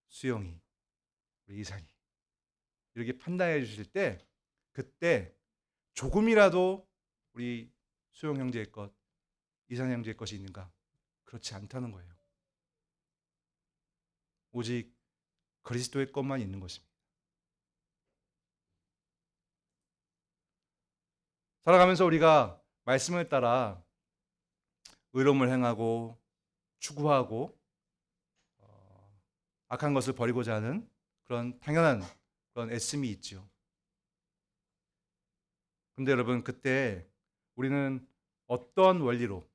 수영이, 우리 이산이 이렇게 판단해 주실 때, 그때 조금이라도 우리 수영 형제의 것, 이산 형제의 것이 있는가? 그렇지 않다는 거예요. 오직 그리스도의 것만 있는 것입니다. 살아가면서 우리가 말씀을 따라 의로움을 행하고 추구하고 악한 것을 버리고자 하는 그런 당연한 그런 애씀이 있죠. 근데 여러분, 그때 우리는 어떤 원리로,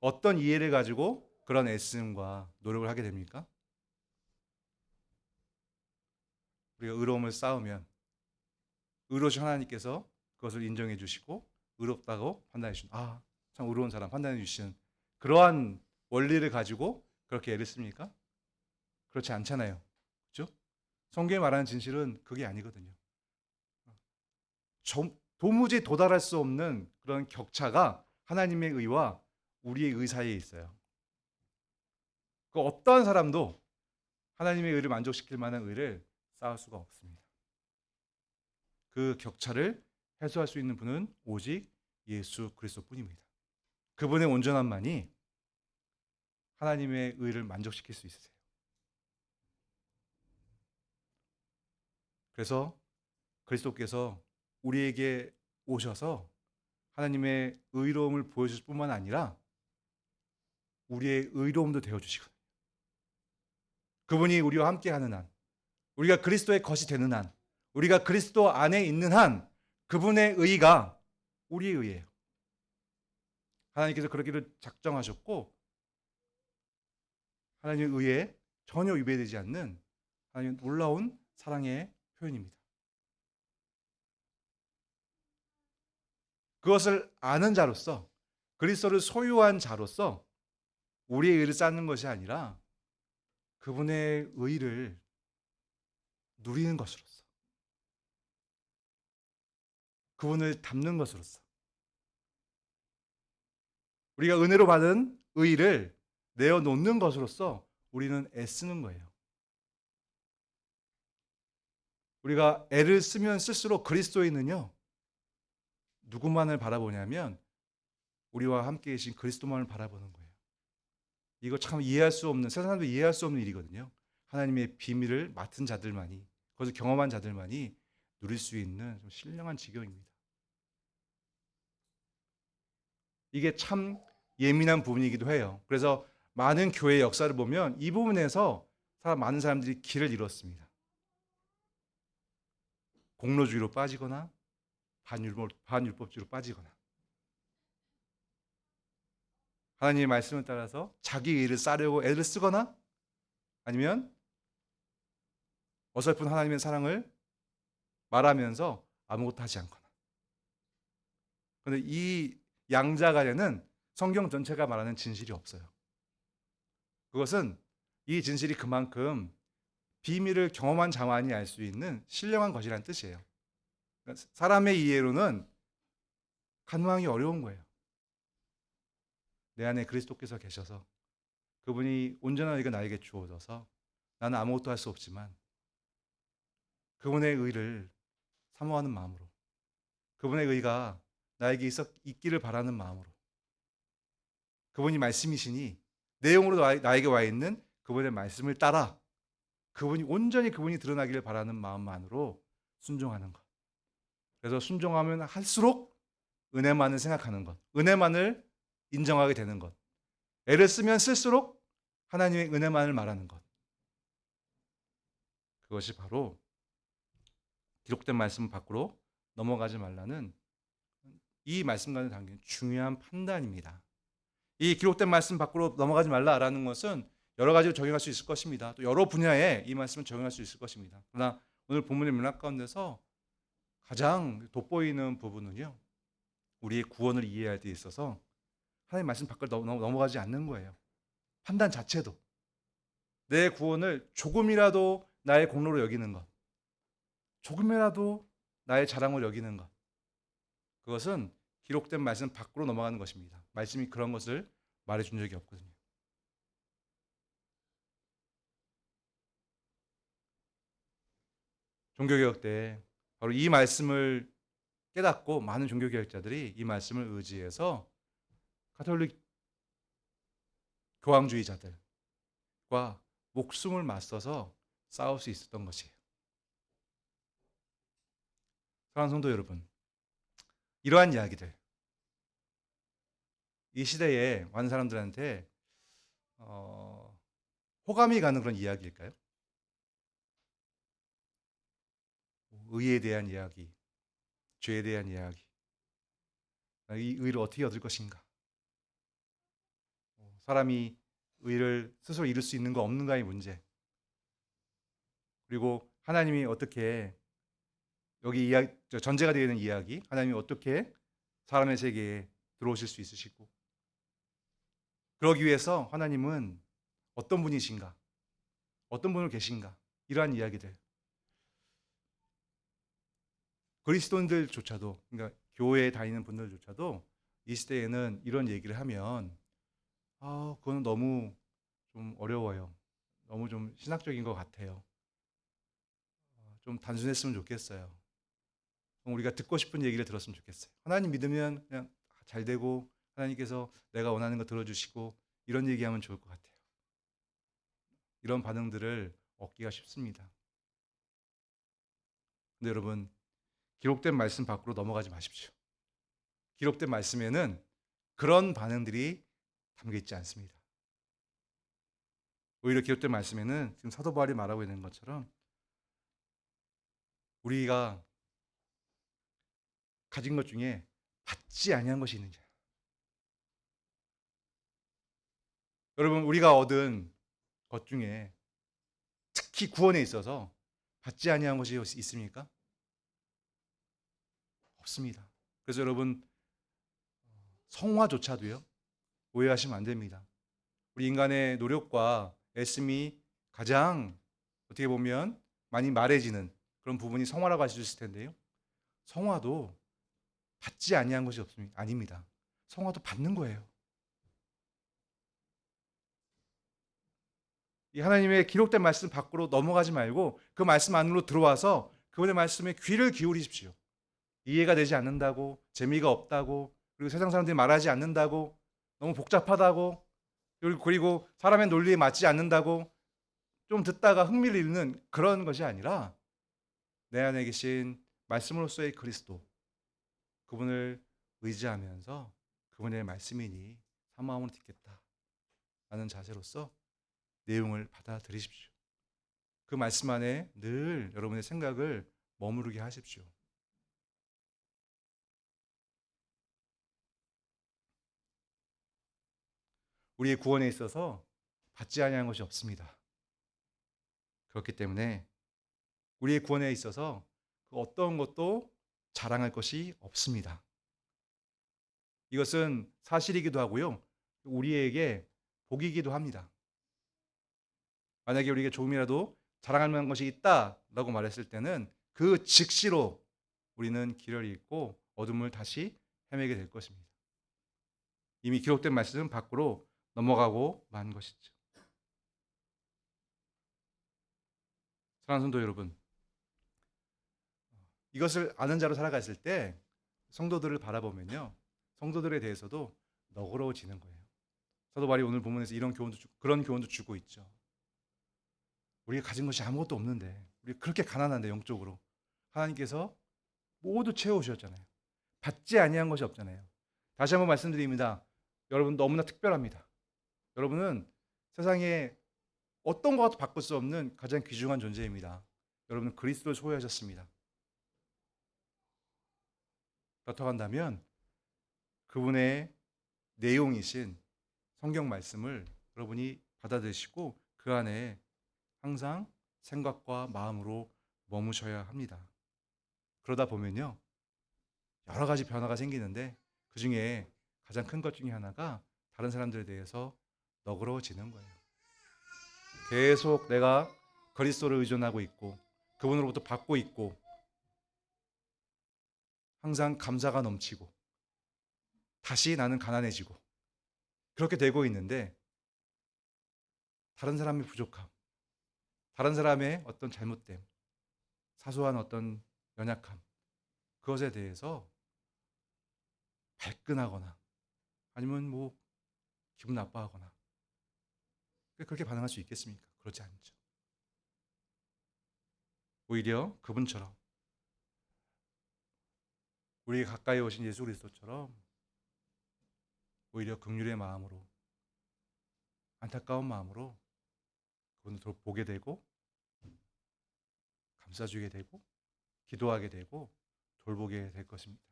어떤 이해를 가지고 그런 애씀과 노력을 하게 됩니까? 우리가 의로움을 쌓으면 의로우신 하나님께서 그것을 인정해 주시고 의롭다고 판단해 주신, 참 의로운 사람 판단해 주시는 그러한 원리를 가지고 그렇게 애를 씁니까? 그렇지 않잖아요. 그렇죠? 성경이 말하는 진실은 그게 아니거든요. 도무지 도달할 수 없는 그런 격차가 하나님의 의와 우리의 의 사이에 있어요. 그 어떠한 사람도 하나님의 의를 만족시킬 만한 의를 쌓을 수가 없습니다. 그 격차를 해소할 수 있는 분은 오직 예수 그리스도뿐입니다. 그분의 온전함만이 하나님의 의를 만족시킬 수 있으세요? 그래서 그리스도께서 우리에게 오셔서 하나님의 의로움을 보여주실 뿐만 아니라 우리의 의로움도 되어주시거든요. 그분이 우리와 함께하는 한, 우리가 그리스도의 것이 되는 한, 우리가 그리스도 안에 있는 한, 그분의 의가 우리의 의예요. 하나님께서 그러기를 작정하셨고 하나님의 의에 전혀 위배되지 않는 하나님의 놀라운 사랑의 표현입니다. 그것을 아는 자로서, 그리스도를 소유한 자로서 우리의 의를 쌓는 것이 아니라 그분의 의를 누리는 것으로서, 그분을 닮는 것으로서, 우리가 은혜로 받은 의를 내어놓는 것으로서 우리는 애쓰는 거예요. 우리가 애를 쓰면 쓸수록 그리스도인은요, 누구만을 바라보냐면 우리와 함께 계신 그리스도만을 바라보는 거예요. 이거 참 이해할 수 없는, 세상 사람도 이해할 수 없는 일이거든요. 하나님의 비밀을 맡은 자들만이, 그것을 경험한 자들만이 누릴 수 있는 좀 신령한 지경입니다. 이게 참 예민한 부분이기도 해요. 그래서 많은 교회의 역사를 보면 이 부분에서 많은 사람들이 길을 잃었습니다. 공로주의로 빠지거나 반율법주의로 빠지거나 하나님의 말씀을 따라서 자기 의를 쌓으려고 애를 쓰거나 아니면 어설픈 하나님의 사랑을 말하면서 아무것도 하지 않거나. 그런데 이 양자 간에는 성경 전체가 말하는 진실이 없어요. 그것은 이 진실이 그만큼 비밀을 경험한 자만이 알 수 있는 신령한 것이라는 뜻이에요. 그러니까 사람의 이해로는 간망이 어려운 거예요. 내 안에 그리스도께서 계셔서 그분이 온전한 의가 나에게 주어져서 나는 아무것도 할 수 없지만 그분의 의를 사모하는 마음으로, 그분의 의가 나에게 있기를 바라는 마음으로, 그분이 말씀이시니 내용으로 나에게 와 있는 그분의 말씀을 따라 온전히 그분이 드러나기를 바라는 마음만으로 순종하는 것. 그래서 순종하면 할수록 은혜만을 생각하는 것, 은혜만을 인정하게 되는 것, 애를 쓰면 쓸수록 하나님의 은혜만을 말하는 것. 그것이 바로 기록된 말씀 밖으로 넘어가지 말라는 이 말씀과는 담긴 중요한 판단입니다. 이 기록된 말씀 밖으로 넘어가지 말라라는 것은 여러 가지로 적용할 수 있을 것입니다. 또 여러 분야에 이 말씀을 적용할 수 있을 것입니다. 그러나 오늘 본문의 문학 가운데서 가장 돋보이는 부분은요, 우리의 구원을 이해할 때 있어서 하나님의 말씀 밖으로 넘어가지 않는 거예요. 판단 자체도 내 구원을 조금이라도 나의 공로로 여기는 것, 조금이라도 나의 자랑을 여기는 것, 그것은 기록된 말씀 밖으로 넘어가는 것입니다. 말씀이 그런 것을 말해준 적이 없거든요. 종교개혁 때 바로 이 말씀을 깨닫고 많은 종교개혁자들이 이 말씀을 의지해서 가톨릭 교황주의자들과 목숨을 맞서서 싸울 수 있었던 것이에요. 사랑하는 성도 여러분, 이러한 이야기들, 이 시대에 많은 사람들한테 호감이 가는 그런 이야기일까요? 의에 대한 이야기, 죄에 대한 이야기, 이 의를 어떻게 얻을 것인가, 사람이 의를 스스로 이룰 수 있는 거 없는가의 문제, 그리고 하나님이 어떻게 여기 전제가 되어 있는 이야기, 하나님이 어떻게 사람의 세계에 들어오실 수 있으시고, 그러기 위해서 하나님은 어떤 분이신가, 어떤 분으로 계신가, 이러한 이야기들. 그리스도인들조차도, 그러니까 교회에 다니는 분들조차도 이 시대에는 이런 얘기를 하면 그건 너무 좀 어려워요. 너무 좀 신학적인 것 같아요. 좀 단순했으면 좋겠어요. 우리가 듣고 싶은 얘기를 들었으면 좋겠어요. 하나님 믿으면 그냥 잘 되고 하나님께서 내가 원하는 거 들어주시고 이런 얘기하면 좋을 것 같아요. 이런 반응들을 얻기가 쉽습니다. 근데 여러분, 기록된 말씀 밖으로 넘어가지 마십시오. 기록된 말씀에는 그런 반응들이 담겨 있지 않습니다. 오히려 기록된 말씀에는 지금 사도 바울이 말하고 있는 것처럼 우리가 가진 것 중에 받지 아니한 것이 있느냐. 여러분, 우리가 얻은 것 중에 특히 구원에 있어서 받지 아니한 것이 있습니까? 없습니다. 그래서 여러분, 성화조차도요, 오해하시면 안 됩니다. 우리 인간의 노력과 애씀이 가장 어떻게 보면 많이 말해지는 그런 부분이 성화라고 할 수 있을 텐데요. 성화도 받지 아니한 것이 없습니다. 아닙니다. 성화도 받는 거예요. 이 하나님의 기록된 말씀 밖으로 넘어가지 말고 그 말씀 안으로 들어와서 그분의 말씀에 귀를 기울이십시오. 이해가 되지 않는다고, 재미가 없다고, 그리고 세상 사람들이 말하지 않는다고, 너무 복잡하다고, 그리고 사람의 논리에 맞지 않는다고 좀 듣다가 흥미를 잃는 그런 것이 아니라 내 안에 계신 말씀으로서의 그리스도, 그분을 의지하면서 그분의 말씀이니 한 마음으로 듣겠다 라는 자세로서 내용을 받아들이십시오. 그 말씀 안에 늘 여러분의 생각을 머무르게 하십시오. 우리의 구원에 있어서 받지 아니한 것이 없습니다. 그렇기 때문에 우리의 구원에 있어서 그 어떤 것도 자랑할 것이 없습니다. 이것은 사실이기도 하고요. 우리에게 복이기도 합니다. 만약에 우리에게 조금이라도 자랑할 만한 것이 있다라고 말했을 때는 그 즉시로 우리는 길을 잃고 어둠을 다시 헤매게 될 것입니다. 이미 기록된 말씀은 밖으로 넘어가고 만 것이죠. 사랑하는 성도 여러분, 이것을 아는 자로 살아갔을 때 성도들을 바라보면요, 성도들에 대해서도 너그러워지는 거예요. 사도 바울이 오늘 본문에서 이런 교훈도 그런 교훈도 주고 있죠. 우리가 가진 것이 아무것도 없는데, 우리 그렇게 가난한데 영적으로 하나님께서 모두 채워주셨잖아요. 받지 아니한 것이 없잖아요. 다시 한번 말씀드립니다. 여러분 너무나 특별합니다. 여러분은 세상에 어떤 것도 바꿀 수 없는 가장 귀중한 존재입니다. 여러분은 그리스도를 소유하셨습니다. 그렇다고 한다면 그분의 내용이신 성경 말씀을 여러분이 받아들이시고 그 안에 항상 생각과 마음으로 머무셔야 합니다. 그러다 보면요, 여러 가지 변화가 생기는데 그 중에 가장 큰 것 중에 하나가 다른 사람들에 대해서 너그러워지는 거예요. 계속 내가 그리스도를 의존하고 있고 그분으로부터 받고 있고 항상 감사가 넘치고 다시 나는 가난해지고 그렇게 되고 있는데 다른 사람의 부족함, 다른 사람의 어떤 잘못됨, 사소한 어떤 연약함, 그것에 대해서 발끈하거나 아니면 뭐 기분 나빠하거나 그렇게 반응할 수 있겠습니까? 그렇지 않죠. 오히려 그분처럼 우리 가까이 오신 예수 그리스도처럼 오히려 긍휼의 마음으로 안타까운 마음으로 그분을 보게 되고 감싸주게 되고 기도하게 되고 돌보게 될 것입니다.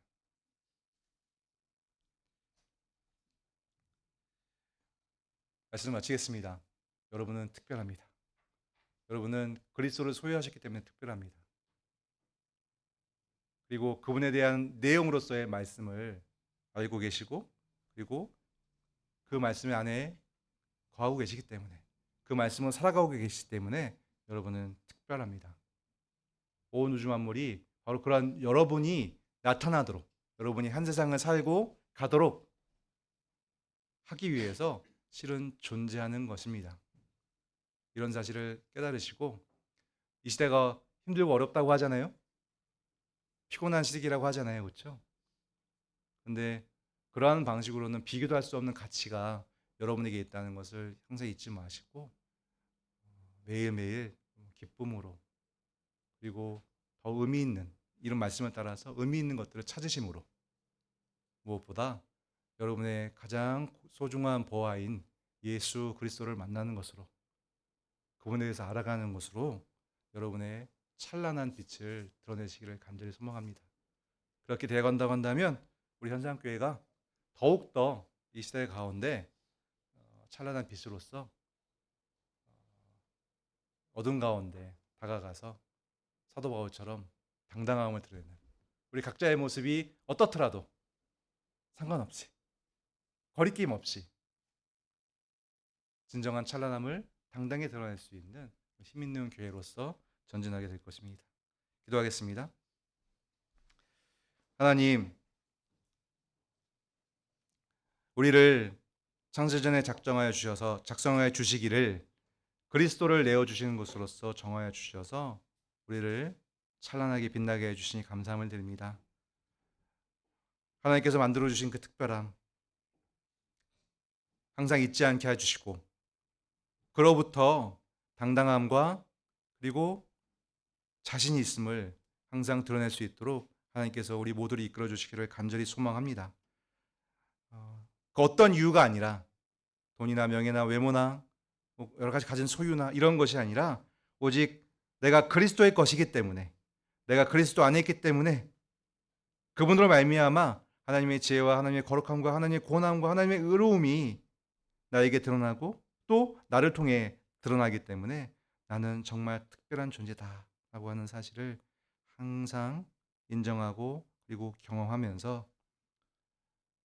말씀을 마치겠습니다. 여러분은 특별합니다. 여러분은 그리스도를 소유하셨기 때문에 특별합니다. 그리고 그분에 대한 내용으로서의 말씀을 알고 계시고 그리고 그 말씀 안에 거하고 계시기 때문에 그 말씀을 살아가고 계시기 때문에 여러분은 특별합니다. 온 우주 만물이 바로 그러한 여러분이 나타나도록 여러분이 한 세상을 살고 가도록 하기 위해서 실은 존재하는 것입니다. 이런 사실을 깨달으시고 이 시대가 힘들고 어렵다고 하잖아요. 피곤한 시기라고 하잖아요. 그렇죠? 근데 그러한 방식으로는 비교도 할 수 없는 가치가 여러분에게 있다는 것을 항상 잊지 마시고 매일매일 기쁨으로 그리고 더 의미 있는 이런 말씀을 따라서 의미 있는 것들을 찾으심으로 무엇보다 여러분의 가장 소중한 보아인 예수 그리스도를 만나는 것으로 그분에 대해서 알아가는 것으로 여러분의 찬란한 빛을 드러내시기를 간절히 소망합니다. 그렇게 되어간다고 한다면 우리 현상교회가 더욱더 이 시대 가운데 찬란한 빛으로서 어둠 가운데 다가가서 사도 바울처럼 당당함을 드러내는 우리 각자의 모습이 어떻더라도 상관없이 거리낌 없이 진정한 찬란함을 당당히 드러낼 수 있는 힘 있는 교회로서 전진하게 될 것입니다. 기도하겠습니다. 하나님, 우리를 창세전에 작성하여 주시기를 그리스도를 내어 주시는 것으로서 정하여 주셔서 우리를 찬란하게 빛나게 해 주시니 감사함을 드립니다. 하나님께서 만들어 주신 그 특별함 항상 잊지 않게 해 주시고 그로부터 당당함과 그리고 자신이 있음을 항상 드러낼 수 있도록 하나님께서 우리 모두를 이끌어 주시기를 간절히 소망합니다. 그 어떤 이유가 아니라 돈이나 명예나 외모나 여러 가지 가진 소유나 이런 것이 아니라 오직 내가 그리스도의 것이기 때문에 내가 그리스도 안에 있기 때문에 그분으로 말미암아 하나님의 지혜와 하나님의 거룩함과 하나님의 권함과 하나님의 의로움이 나에게 드러나고 또 나를 통해 드러나기 때문에 나는 정말 특별한 존재다라고 하는 사실을 항상 인정하고 그리고 경험하면서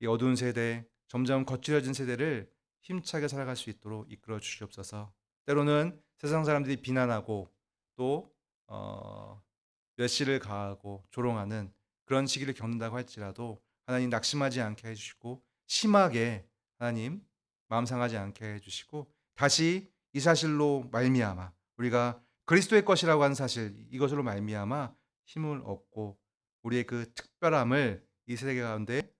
이 어두운 세대, 점점 거칠어진 세대를 힘차게 살아갈 수 있도록 이끌어 주시옵소서. 때로는 세상 사람들이 비난하고 또 멸시를 가하고 조롱하는 그런 시기를 겪는다고 할지라도 하나님 낙심하지 않게 해주시고 심하게 하나님 마음 상하지 않게 해주시고 다시 이 사실로 말미암아 우리가 그리스도의 것이라고 하는 사실 이것으로 말미암아 힘을 얻고 우리의 그 특별함을 이 세계 가운데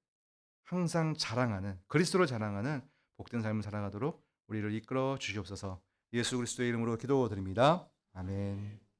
항상 자랑하는 그리스도를 자랑하는 복된 삶을 살아가도록 우리를 이끌어 주시옵소서. 예수 그리스도의 이름으로 기도드립니다. 아멘.